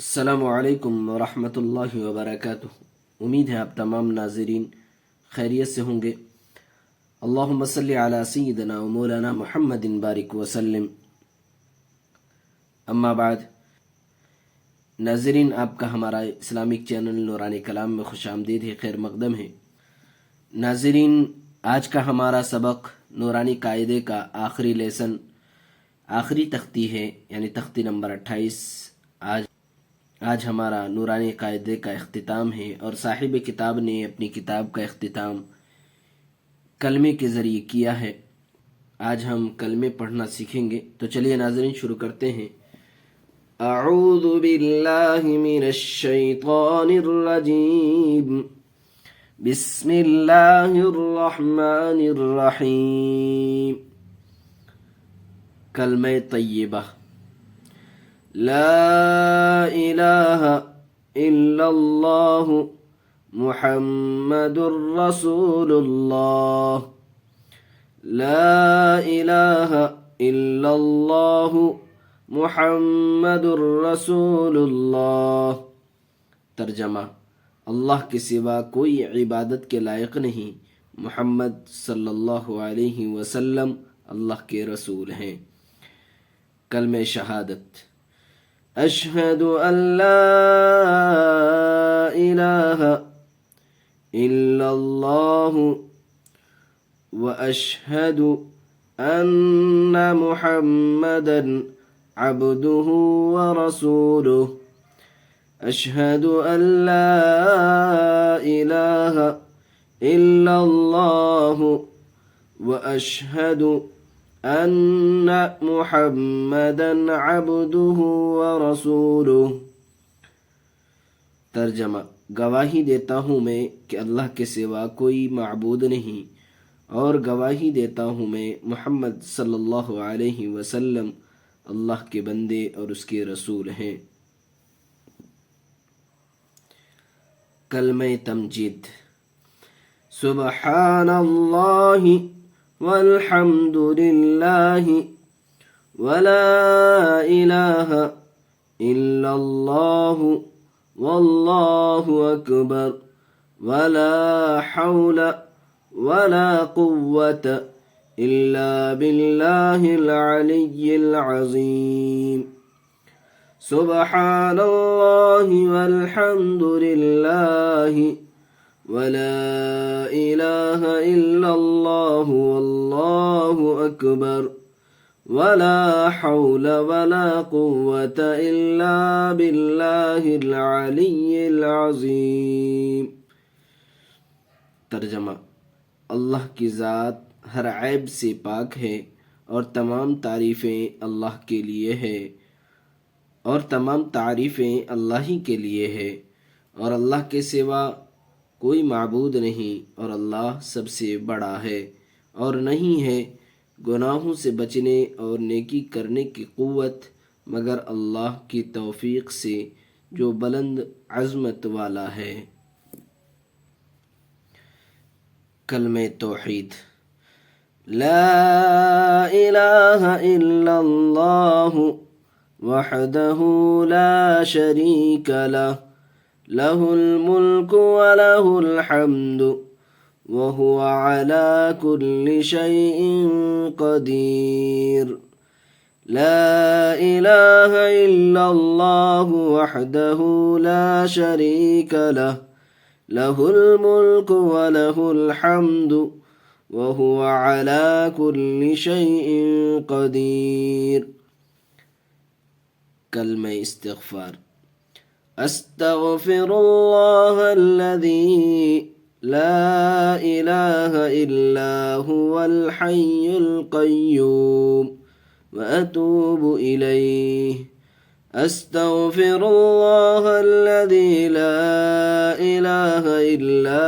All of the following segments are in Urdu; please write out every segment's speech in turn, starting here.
السلام علیکم ورحمۃ اللہ وبرکاتہ۔ امید ہے آپ تمام ناظرین خیریت سے ہوں گے۔ اللہم صلی علی سیدنا و مولانا محمد بارک وسلم۔ اما بعد، ناظرین آپ کا ہمارا اسلامک چینل نورانی کلام میں خوش آمدید ہے، خیر مقدم ہے۔ ناظرین، آج کا ہمارا سبق نورانی قاعدے کا آخری لیسن، آخری تختی ہے، یعنی تختی نمبر 28۔ آج ہمارا نورانی قاعدے کا اختتام ہے، اور صاحب کتاب نے اپنی کتاب کا اختتام کلمے کے ذریعے کیا ہے۔ آج ہم کلمے پڑھنا سیکھیں گے، تو چلیے ناظرین شروع کرتے ہیں۔ اعوذ باللہ من الشیطان الرجیم، بسم اللہ الرحمن الرحیم۔ کلمہ طیبہ، لا الہ الا اللہ محمد رسول اللہ، لا الہ الا اللہ محمد رسول اللہ۔ ترجمہ: اللہ کے سوا کوئی عبادت کے لائق نہیں، محمد صلی اللہ علیہ وسلم اللہ کے رسول ہیں۔ کلمہ شہادت، اشہد ان لا الہ الا اللہ واشہد ان محمدا عبدہ ورسولہ، اشہد ان لا الہ الا اللہ واشہد ان محمدا عبدہ ورسولہ۔ ترجمہ: گواہی دیتا ہوں میں کہ اللہ کے سوا کوئی معبود نہیں، اور گواہی دیتا ہوں میں محمد صلی اللہ علیہ وسلم اللہ کے بندے اور اس کے رسول ہیں۔ کلمہ تمجید، سبحان اللہ والحمد للہ ولا الہ الا اللہ واللہ اکبر ولا حول ولا قوة الا باللہ العلی العظیم۔ سبحان اللہ والحمد للہ ولا الہ الا اللہ واللہ اکبر ولا حول ولا قوة الا باللہ العلی العظیم۔ ترجمہ: اللہ کی ذات ہر عیب سے پاک ہے، اور تمام تعریفیں اللہ کے لیے ہے، اور تمام تعریفیں اللہ ہی کے لیے ہے، اور اللہ کے سوا کوئی معبود نہیں، اور اللہ سب سے بڑا ہے، اور نہیں ہے گناہوں سے بچنے اور نیکی کرنے کی قوت مگر اللہ کی توفیق سے جو بلند عظمت والا ہے۔ کلمہ توحید، لا الہ الا اللہ وحدہ لا شریک لہ، لہ الملک ولہ الحمد وهو على كل شيء قدير، لا إله إلا الله وحده لا شريك له، له الملك وله الحمد وهو على كل شيء قدير۔ کلمہ استغفار، استغفر اللہ الذی لا الہ الا هو الحی القیوم واتوب الیہ، استغفر اللہ الذی لا الہ الا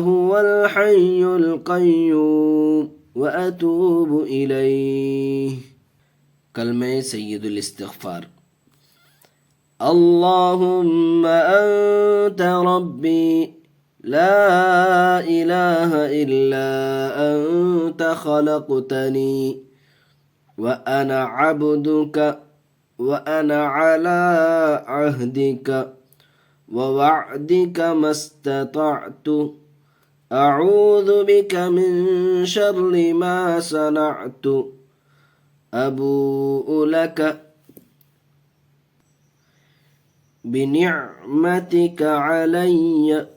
هو الحی القیوم واتوب الیہ۔ کلمہ سید الاستغفار، اللہم انت ربی لا الہ الا انت خلقتنی وأنا عبدك وأنا على عهدك ووعدك ما استطعت أعوذ بك من شر ما صنعت أبوء لك بنعمتك علي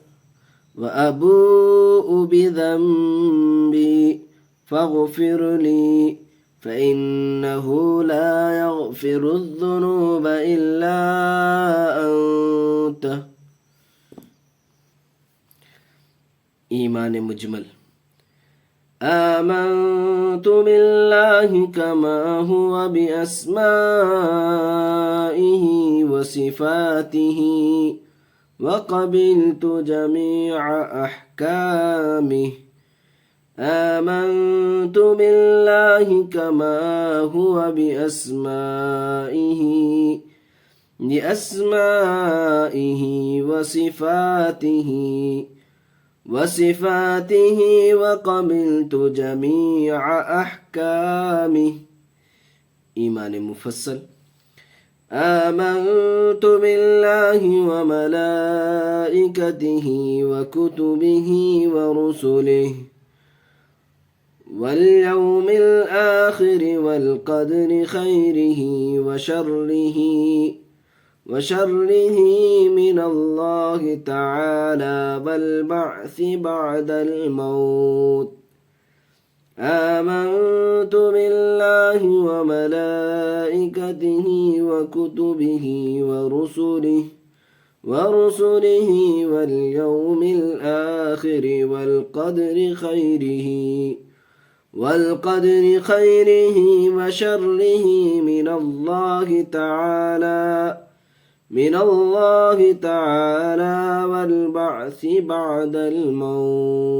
وأبوء بذنبي فاغفر لي فإنه لا يغفر الذنوب إلا أنت. إيمان مجمل. آمنت بالله كما هو بأسمائه وصفاته وقبلت جميع أحكامه. آمنت بالله كما هو بأسمائه وصفاته وقبلت جميع أحكامه. إيمان مفصل. آمنت بالله وملائكته وكتبه ورسله واليوم الآخر والقدر خيره وشره من الله تعالى والبعث بعد الموت. آمنت بالله وملائكته وكتبه ورسله واليوم الآخر والقدر خيره وشره من الله تعالى والبعث بعد الموت.